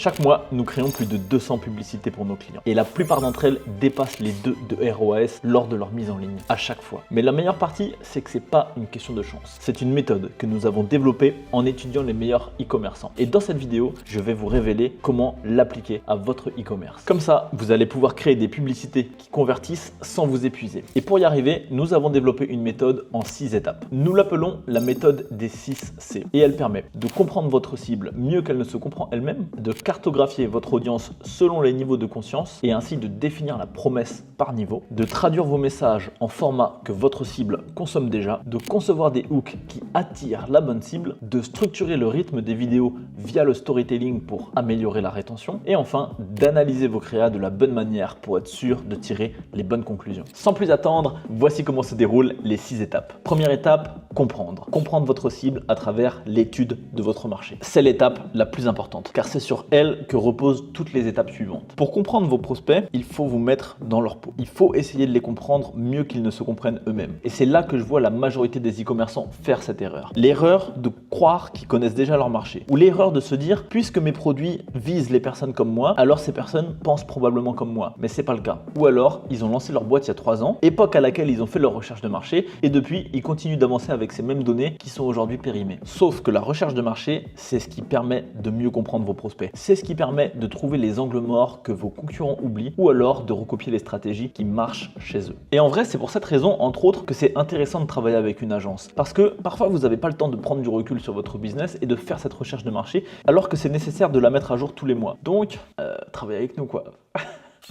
Chaque mois, nous créons plus de 200 publicités pour nos clients. Et la plupart d'entre elles dépassent les 2 de ROAS lors de leur mise en ligne, à chaque fois. Mais la meilleure partie, c'est que c'est pas une question de chance. C'est une méthode que nous avons développée en étudiant les meilleurs e-commerçants. Et dans cette vidéo, je vais vous révéler comment l'appliquer à votre e-commerce. Comme ça, vous allez pouvoir créer des publicités qui convertissent sans vous épuiser. Et pour y arriver, nous avons développé une méthode en 6 étapes. Nous l'appelons la méthode des 6 C. Et elle permet de comprendre votre cible mieux qu'elle ne se comprend elle-même, de cartographier votre audience selon les niveaux de conscience et ainsi de définir la promesse par niveau, de traduire vos messages en format que votre cible consomme déjà, de concevoir des hooks qui attirent la bonne cible, de structurer le rythme des vidéos via le storytelling pour améliorer la rétention et enfin d'analyser vos créas de la bonne manière pour être sûr de tirer les bonnes conclusions. Sans plus attendre, voici comment se déroulent les 6 étapes. Première étape, comprendre. Comprendre votre cible à travers l'étude de votre marché. C'est l'étape la plus importante car c'est sur elle que reposent toutes les étapes suivantes. Pour comprendre vos prospects, il faut vous mettre dans leur peau. Il faut essayer de les comprendre mieux qu'ils ne se comprennent eux-mêmes. Et c'est là que je vois la majorité des e-commerçants faire cette erreur. L'erreur de croire qu'ils connaissent déjà leur marché. Ou l'erreur de se dire, puisque mes produits visent les personnes comme moi, alors ces personnes pensent probablement comme moi. Mais c'est pas le cas. Ou alors, ils ont lancé leur boîte il y a 3 ans, époque à laquelle ils ont fait leur recherche de marché, et depuis, ils continuent d'avancer avec ces mêmes données qui sont aujourd'hui périmées. Sauf que la recherche de marché, c'est ce qui permet de mieux comprendre vos prospects. C'est ce qui permet de trouver les angles morts que vos concurrents oublient ou alors de recopier les stratégies qui marchent chez eux. Et en vrai, c'est pour cette raison, entre autres, que c'est intéressant de travailler avec une agence. Parce que parfois, vous n'avez pas le temps de prendre du recul sur votre business et de faire cette recherche de marché alors que c'est nécessaire de la mettre à jour tous les mois. Donc, travaillez avec nous quoi.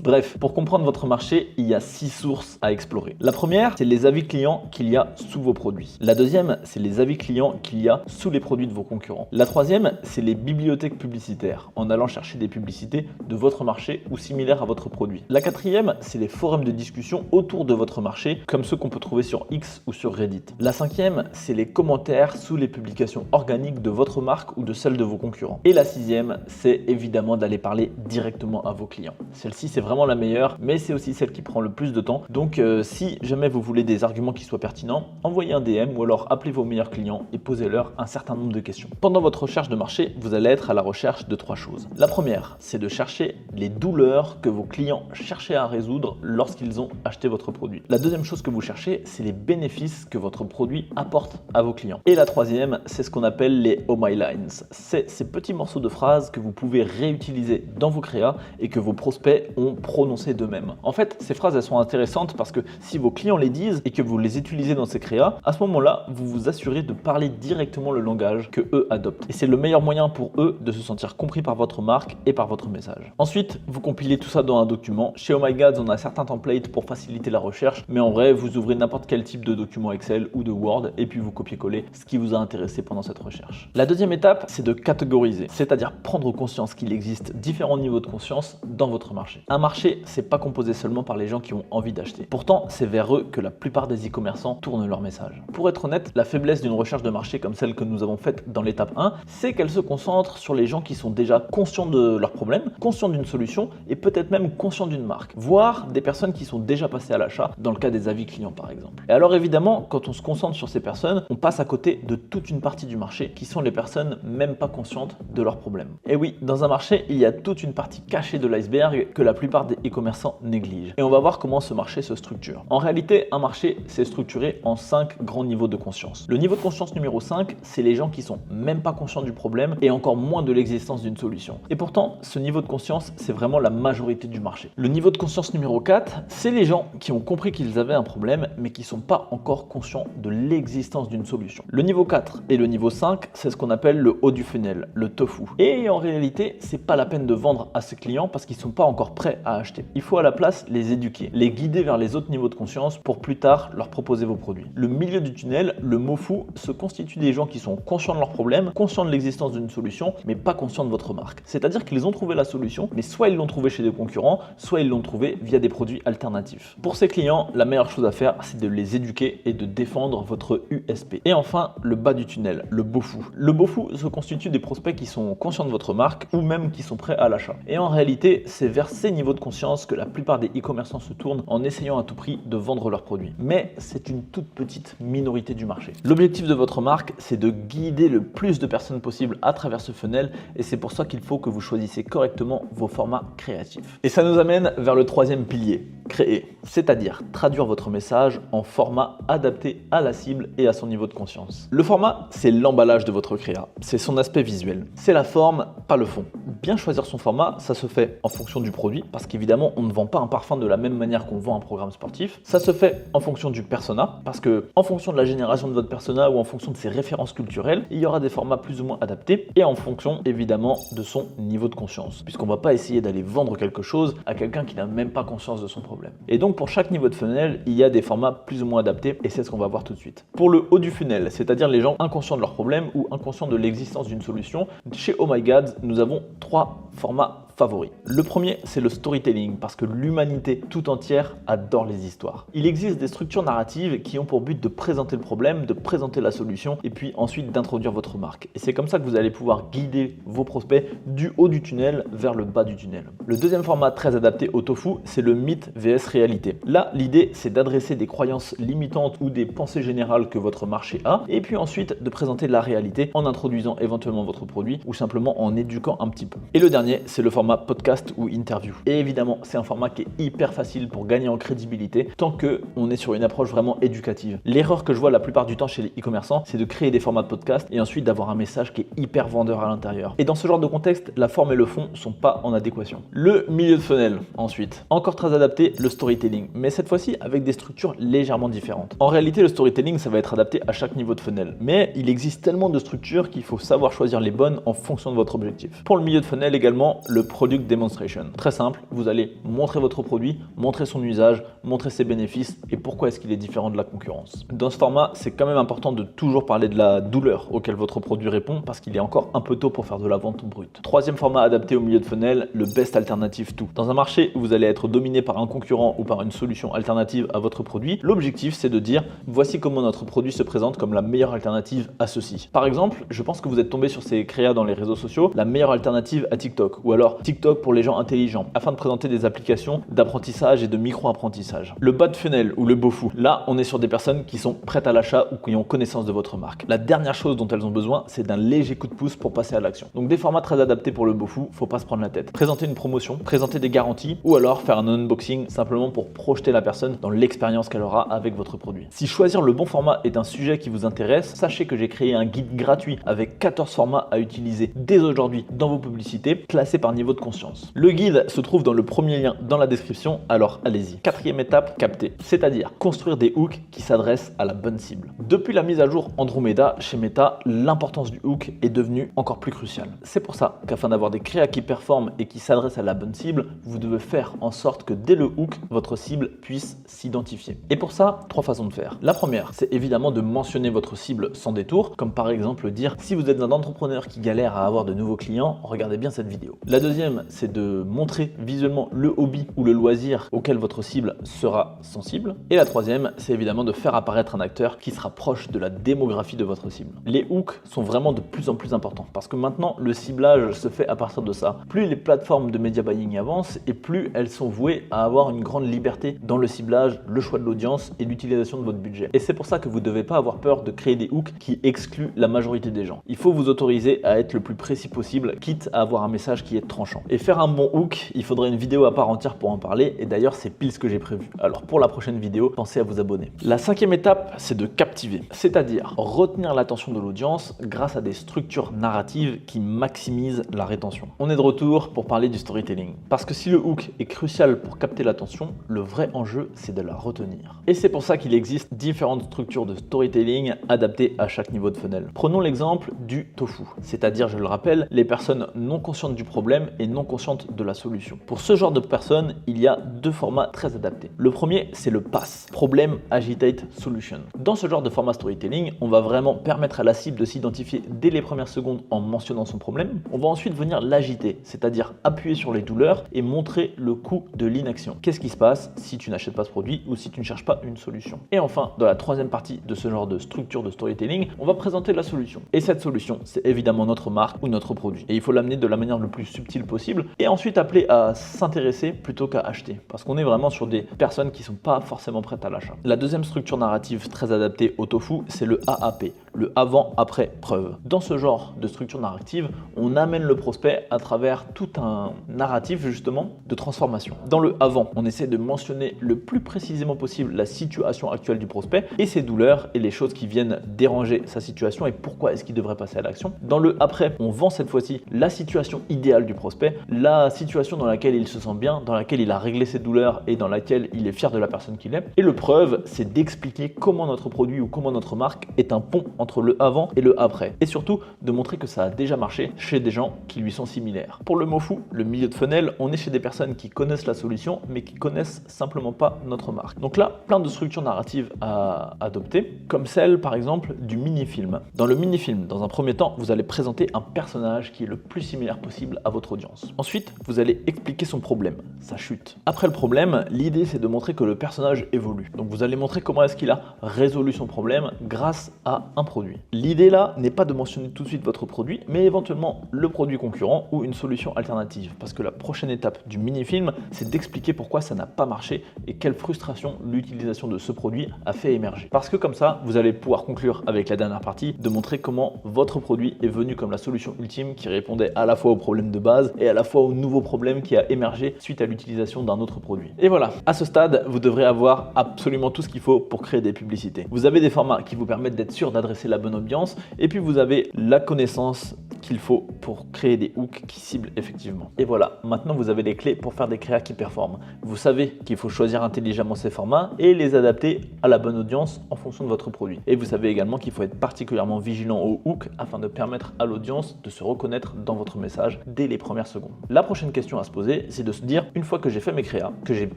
Bref, pour comprendre votre marché, il y a 6 sources à explorer. La première, c'est les avis clients qu'il y a sous vos produits. La deuxième, c'est les avis clients qu'il y a sous les produits de vos concurrents. La troisième, c'est les bibliothèques publicitaires, en allant chercher des publicités de votre marché ou similaires à votre produit. La quatrième, c'est les forums de discussion autour de votre marché, comme ceux qu'on peut trouver sur X ou sur Reddit. La cinquième, c'est les commentaires sous les publications organiques de votre marque ou de celles de vos concurrents. Et la sixième, c'est évidemment d'aller parler directement à vos clients. Celle-ci, c'est vraiment la meilleure, mais c'est aussi celle qui prend le plus de temps. Donc si jamais vous voulez des arguments qui soient pertinents, envoyez un DM ou alors appelez vos meilleurs clients et posez-leur un certain nombre de questions. Pendant votre recherche de marché, vous allez être à la recherche de 3 choses. La première, c'est de chercher les douleurs que vos clients cherchaient à résoudre lorsqu'ils ont acheté votre produit. La deuxième chose que vous cherchez, c'est les bénéfices que votre produit apporte à vos clients. Et la troisième, c'est ce qu'on appelle les Oh My Lines. C'est ces petits morceaux de phrases que vous pouvez réutiliser dans vos créas et que vos prospects ont prononcé d'eux-mêmes. En fait, ces phrases, elles sont intéressantes parce que si vos clients les disent et que vous les utilisez dans ces créas, à ce moment-là, vous vous assurez de parler directement le langage que eux adoptent. Et c'est le meilleur moyen pour eux de se sentir compris par votre marque et par votre message. Ensuite, vous compilez tout ça dans un document. Chez Oh My God, on a certains templates pour faciliter la recherche, mais en vrai, vous ouvrez n'importe quel type de document Excel ou de Word et puis vous copiez-collez ce qui vous a intéressé pendant cette recherche. La deuxième étape, c'est de catégoriser, c'est-à-dire prendre conscience qu'il existe différents niveaux de conscience dans votre marché. Un marché, c'est pas composé seulement par les gens qui ont envie d'acheter. Pourtant, c'est vers eux que la plupart des e-commerçants tournent leur message. Pour être honnête, la faiblesse d'une recherche de marché comme celle que nous avons faite dans l'étape 1, c'est qu'elle se concentre sur les gens qui sont déjà conscients de leurs problèmes, conscients d'une solution et peut-être même conscients d'une marque, voire des personnes qui sont déjà passées à l'achat, dans le cas des avis clients par exemple. Et alors évidemment, quand on se concentre sur ces personnes, on passe à côté de toute une partie du marché qui sont les personnes même pas conscientes de leurs problèmes. Et oui, dans un marché, il y a toute une partie cachée de l'iceberg que la plupart des e-commerçants négligent. Et on va voir comment ce marché se structure. En réalité, un marché, c'est structuré en 5 grands niveaux de conscience. Le niveau de conscience numéro 5, c'est les gens qui sont même pas conscients du problème et encore moins de l'existence d'une solution. Et pourtant, ce niveau de conscience, c'est vraiment la majorité du marché. Le niveau de conscience numéro 4, c'est les gens qui ont compris qu'ils avaient un problème mais qui sont pas encore conscients de l'existence d'une solution. Le niveau 4 et le niveau 5, c'est ce qu'on appelle le haut du funnel, le tofu. Et en réalité, c'est pas la peine de vendre à ses clients parce qu'ils sont pas encore prêts à acheter. Il faut à la place les éduquer, les guider vers les autres niveaux de conscience pour plus tard leur proposer vos produits. Le milieu du tunnel, le MOFU, se constitue des gens qui sont conscients de leurs problèmes, conscients de l'existence d'une solution, mais pas conscients de votre marque. C'est-à-dire qu'ils ont trouvé la solution, mais soit ils l'ont trouvé chez des concurrents, soit ils l'ont trouvé via des produits alternatifs. Pour ces clients, la meilleure chose à faire, c'est de les éduquer et de défendre votre USP. Et enfin, le bas du tunnel, le BOFU. Le BOFU se constitue des prospects qui sont conscients de votre marque ou même qui sont prêts à l'achat. Et en réalité, c'est vers ces niveaux niveau de conscience que la plupart des e-commerçants se tournent en essayant à tout prix de vendre leurs produits. Mais c'est une toute petite minorité du marché. L'objectif de votre marque, c'est de guider le plus de personnes possible à travers ce funnel et c'est pour ça qu'il faut que vous choisissez correctement vos formats créatifs. Et ça nous amène vers le troisième pilier, créer, c'est-à-dire traduire votre message en format adapté à la cible et à son niveau de conscience. Le format, c'est l'emballage de votre créa, c'est son aspect visuel, c'est la forme, pas le fond. Bien choisir son format, ça se fait en fonction du produit, parce qu'évidemment, on ne vend pas un parfum de la même manière qu'on vend un programme sportif. Ça se fait en fonction du persona, parce que en fonction de la génération de votre persona ou en fonction de ses références culturelles, il y aura des formats plus ou moins adaptés, et en fonction évidemment de son niveau de conscience, puisqu'on ne va pas essayer d'aller vendre quelque chose à quelqu'un qui n'a même pas conscience de son problème. Et donc pour chaque niveau de funnel, il y a des formats plus ou moins adaptés, et c'est ce qu'on va voir tout de suite. Pour le haut du funnel, c'est-à-dire les gens inconscients de leurs problèmes ou inconscients de l'existence d'une solution, chez Oh My God, nous avons 3 formats favoris. Le premier, c'est le storytelling, parce que l'humanité tout entière adore les histoires. Il existe des structures narratives qui ont pour but de présenter le problème, de présenter la solution, et puis ensuite d'introduire votre marque. Et c'est comme ça que vous allez pouvoir guider vos prospects du haut du tunnel vers le bas du tunnel. Le deuxième format très adapté au tofu, c'est le mythe vs réalité. Là, l'idée, c'est d'adresser des croyances limitantes ou des pensées générales que votre marché a, et puis ensuite de présenter la réalité en introduisant éventuellement votre produit ou simplement en éduquant un petit peu. Et le dernier, c'est le format podcast ou interview. Et évidemment, c'est un format qui est hyper facile pour gagner en crédibilité tant qu'on est sur une approche vraiment éducative. L'erreur que je vois la plupart du temps chez les e-commerçants, c'est de créer des formats de podcast et ensuite d'avoir un message qui est hyper vendeur à l'intérieur. Et dans ce genre de contexte, la forme et le fond sont pas en adéquation. Le milieu de funnel, ensuite. Encore très adapté, le storytelling, mais cette fois-ci avec des structures légèrement différentes. En réalité, le storytelling, ça va être adapté à chaque niveau de funnel. Mais il existe tellement de structures qu'il faut savoir choisir les bonnes en fonction de votre objectif. Pour le milieu de funnel également, le product demonstration. Très simple, vous allez montrer votre produit, montrer son usage, montrer ses bénéfices et pourquoi est-ce qu'il est différent de la concurrence. Dans ce format, c'est quand même important de toujours parler de la douleur auquel votre produit répond parce qu'il est encore un peu tôt pour faire de la vente brute. Troisième format adapté au milieu de funnel, le best alternative to. Dans un marché où vous allez être dominé par un concurrent ou par une solution alternative à votre produit, l'objectif c'est de dire voici comment notre produit se présente comme la meilleure alternative à ceci. Par exemple, je pense que vous êtes tombé sur ces créas dans les réseaux sociaux, la meilleure alternative à TikTok ou alors TikTok pour les gens intelligents afin de présenter des applications d'apprentissage et de micro-apprentissage. Le bas de funnel ou le bofu, là on est sur des personnes qui sont prêtes à l'achat ou qui ont connaissance de votre marque. La dernière chose dont elles ont besoin, c'est d'un léger coup de pouce pour passer à l'action. Donc des formats très adaptés pour le bofu, faut pas se prendre la tête. Présenter une promotion, présenter des garanties ou alors faire un unboxing simplement pour projeter la personne dans l'expérience qu'elle aura avec votre produit. Si choisir le bon format est un sujet qui vous intéresse, sachez que j'ai créé un guide gratuit avec 14 formats à utiliser dès aujourd'hui dans vos publicités, classés par niveau de conscience. Le guide se trouve dans le premier lien dans la description, alors allez-y. Quatrième étape, capter, c'est-à-dire construire des hooks qui s'adressent à la bonne cible. Depuis la mise à jour Andromeda chez Meta, l'importance du hook est devenue encore plus cruciale. C'est pour ça qu'afin d'avoir des créas qui performent et qui s'adressent à la bonne cible, vous devez faire en sorte que dès le hook, votre cible puisse s'identifier. Et pour ça, 3 façons de faire. La première, c'est évidemment de mentionner votre cible sans détour, comme par exemple dire si vous êtes un entrepreneur qui galère à avoir de nouveaux clients, regardez bien cette vidéo. La deuxième, c'est de montrer visuellement le hobby ou le loisir auquel votre cible sera sensible. Et la troisième, c'est évidemment de faire apparaître un acteur qui sera proche de la démographie de votre cible. Les hooks sont vraiment de plus en plus importants parce que maintenant le ciblage se fait à partir de ça. Plus les plateformes de media buying avancent et plus elles sont vouées à avoir une grande liberté dans le ciblage, le choix de l'audience et l'utilisation de votre budget. Et c'est pour ça que vous ne devez pas avoir peur de créer des hooks qui excluent la majorité des gens. Il faut vous autoriser à être le plus précis possible, quitte à avoir un message qui est tranchant. Et faire un bon hook, il faudrait une vidéo à part entière pour en parler et d'ailleurs c'est pile ce que j'ai prévu. Alors pour la prochaine vidéo, pensez à vous abonner. La cinquième étape, c'est de captiver, c'est-à-dire retenir l'attention de l'audience grâce à des structures narratives qui maximisent la rétention. On est de retour pour parler du storytelling. Parce que si le hook est crucial pour capter l'attention, le vrai enjeu c'est de la retenir. Et c'est pour ça qu'il existe différentes structures de storytelling adaptées à chaque niveau de funnel. Prenons l'exemple du tofu, c'est-à-dire, je le rappelle, les personnes non conscientes du problème et non conscientes de la solution. Pour ce genre de personnes, il y a 2 formats très adaptés. Le premier, c'est le PASS, Problem, Agitate, Solution. Dans ce genre de format storytelling, on va vraiment permettre à la cible de s'identifier dès les premières secondes en mentionnant son problème. On va ensuite venir l'agiter, c'est-à-dire appuyer sur les douleurs et montrer le coût de l'inaction. Qu'est-ce qui se passe si tu n'achètes pas ce produit ou si tu ne cherches pas une solution? Et enfin, dans la troisième partie de ce genre de structure de storytelling, on va présenter la solution. Et cette solution, c'est évidemment notre marque ou notre produit. Et il faut l'amener de la manière le plus subtile possible et ensuite appeler à s'intéresser plutôt qu'à acheter parce qu'on est vraiment sur des personnes qui ne sont pas forcément prêtes à l'achat. La deuxième structure narrative très adaptée au tofu, c'est le AAP, le avant-après preuve. Dans ce genre de structure narrative, on amène le prospect à travers tout un narratif justement de transformation. Dans le avant, on essaie de mentionner le plus précisément possible la situation actuelle du prospect et ses douleurs et les choses qui viennent déranger sa situation et pourquoi est-ce qu'il devrait passer à l'action. Dans le après, on vend cette fois-ci la situation idéale du prospect, la situation dans laquelle il se sent bien, dans laquelle il a réglé ses douleurs et dans laquelle il est fier de la personne qu'il est. Et le preuve, c'est d'expliquer comment notre produit ou comment notre marque est un pont entre le avant et le après. Et surtout, de montrer que ça a déjà marché chez des gens qui lui sont similaires. Pour le mot fou, le milieu de funnel, on est chez des personnes qui connaissent la solution, mais qui connaissent simplement pas notre marque. Donc là, plein de structures narratives à adopter, comme celle par exemple du mini-film. Dans le mini-film, dans un premier temps, vous allez présenter un personnage qui est le plus similaire possible à votre audience. Ensuite, vous allez expliquer son problème, sa chute. Après le problème, l'idée c'est de montrer que le personnage évolue. Donc vous allez montrer comment est-ce qu'il a résolu son problème grâce à un produit. L'idée là n'est pas de mentionner tout de suite votre produit, mais éventuellement le produit concurrent ou une solution alternative. Parce que la prochaine étape du mini-film, c'est d'expliquer pourquoi ça n'a pas marché et quelle frustration l'utilisation de ce produit a fait émerger. Parce que comme ça, vous allez pouvoir conclure avec la dernière partie de montrer comment votre produit est venu comme la solution ultime qui répondait à la fois au problème de base et à la fois au nouveau problème qui a émergé suite à l'utilisation d'un autre produit. Et voilà, à ce stade, vous devrez avoir absolument tout ce qu'il faut pour créer des publicités. Vous avez des formats qui vous permettent d'être sûr d'adresser la bonne audience et puis vous avez la connaissance qu'il faut pour créer des hooks qui ciblent effectivement. Et voilà, maintenant vous avez les clés pour faire des créas qui performent. Vous savez qu'il faut choisir intelligemment ces formats et les adapter à la bonne audience en fonction de votre produit. Et vous savez également qu'il faut être particulièrement vigilant aux hooks afin de permettre à l'audience de se reconnaître dans votre message dès les premières secondes. La prochaine question à se poser, c'est de se dire, une fois que j'ai fait mes créas, que j'ai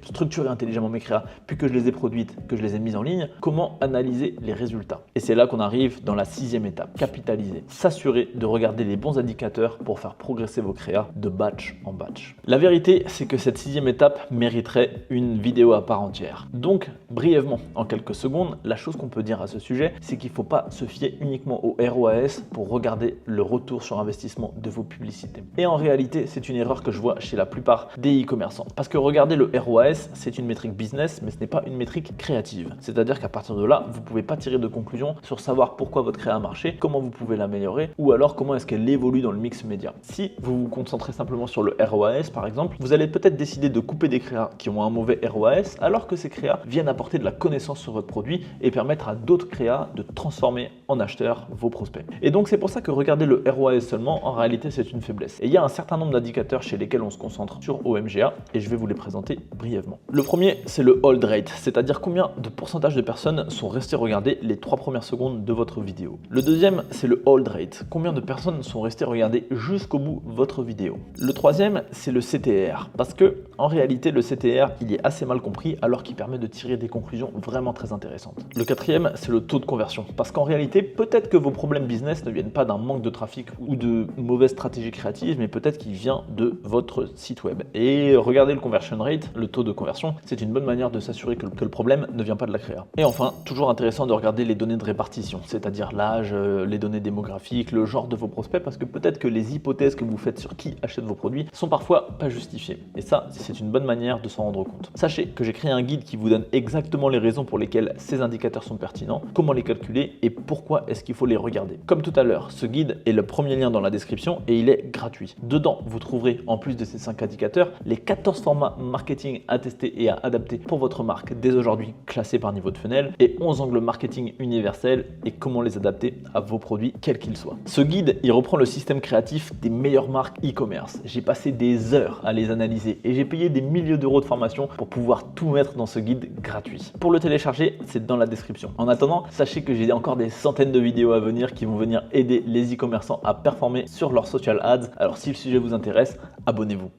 structuré intelligemment mes créas, puis que je les ai produites, que je les ai mises en ligne, comment analyser les résultats? Et c'est là qu'on arrive dans la 6e étape, capitaliser. S'assurer de regarder les bons indicateurs pour faire progresser vos créas de batch en batch. La vérité, c'est que cette 6e étape mériterait une vidéo à part entière. Donc, brièvement, en quelques secondes, la chose qu'on peut dire à ce sujet, c'est qu'il ne faut pas se fier uniquement au ROAS pour regarder le retour sur investissement de vos publicités. Et en réalité, c'est une erreur que je vois chez la plupart des e-commerçants. Parce que regarder le ROAS, c'est une métrique business, mais ce n'est pas une métrique créative. C'est-à-dire qu'à partir de là, vous ne pouvez pas tirer de conclusion sur savoir pourquoi votre créa a marché, comment vous pouvez l'améliorer, ou alors comment est-ce qu'elle évolue dans le mix média. Si vous vous concentrez simplement sur le ROAS, par exemple, vous allez peut-être décider de couper des créas qui ont un mauvais ROAS, alors que ces créas viennent apporter de la connaissance sur votre produit et permettre à d'autres créas de transformer en acheteurs vos prospects. Et donc c'est pour ça que regarder le ROAS seulement, en réalité, c'est une faiblesse. Et il y a un certain nombre d'indicateurs chez lesquels on se concentre sur OMGA et je vais vous les présenter brièvement. Le premier, c'est le hold rate, c'est-à-dire combien de pourcentage de personnes sont restées regarder les 3 premières secondes de votre vidéo. Le deuxième, c'est le hold rate, combien de personnes sont restées regarder jusqu'au bout votre vidéo. Le troisième, c'est le CTR, parce que en réalité, le CTR, il est assez mal compris alors qu'il permet de tirer des conclusions vraiment très intéressantes. Le quatrième, c'est le taux de conversion, parce qu'en réalité, peut-être que vos problèmes business ne viennent pas d'un manque de trafic ou de mauvaise stratégie créative, mais peut-être qu'il vient de votre site web. Et regardez le conversion rate, le taux de conversion, c'est une bonne manière de s'assurer que le problème ne vient pas de la créa. Et enfin, toujours intéressant de regarder les données de répartition, c'est-à-dire l'âge, les données démographiques, le genre de vos prospects, parce que peut-être que les hypothèses que vous faites sur qui achète vos produits sont parfois pas justifiées. Et ça, c'est une bonne manière de s'en rendre compte. Sachez que j'ai créé un guide qui vous donne exactement les raisons pour lesquelles ces indicateurs sont pertinents, comment les calculer et pourquoi est-ce qu'il faut les regarder. Comme tout à l'heure, ce guide est le premier lien dans la description et il est gratuit. Dedans, vous trouverez, en plus de ces 5 indicateurs, les 14 formats marketing à tester et à adapter pour votre marque dès aujourd'hui classés par niveau de funnel et 11 angles marketing universels et comment les adapter à vos produits, quels qu'ils soient. Ce guide, il reprend le système créatif des meilleures marques e-commerce. J'ai passé des heures à les analyser et j'ai payé des milliers d'euros de formation pour pouvoir tout mettre dans ce guide gratuit. Pour le télécharger, c'est dans la description. En attendant, sachez que j'ai encore des centaines de vidéos à venir qui vont venir aider les e-commerçants à performer sur leurs social ads. Alors si le sujet vous intéresse, abonnez-vous.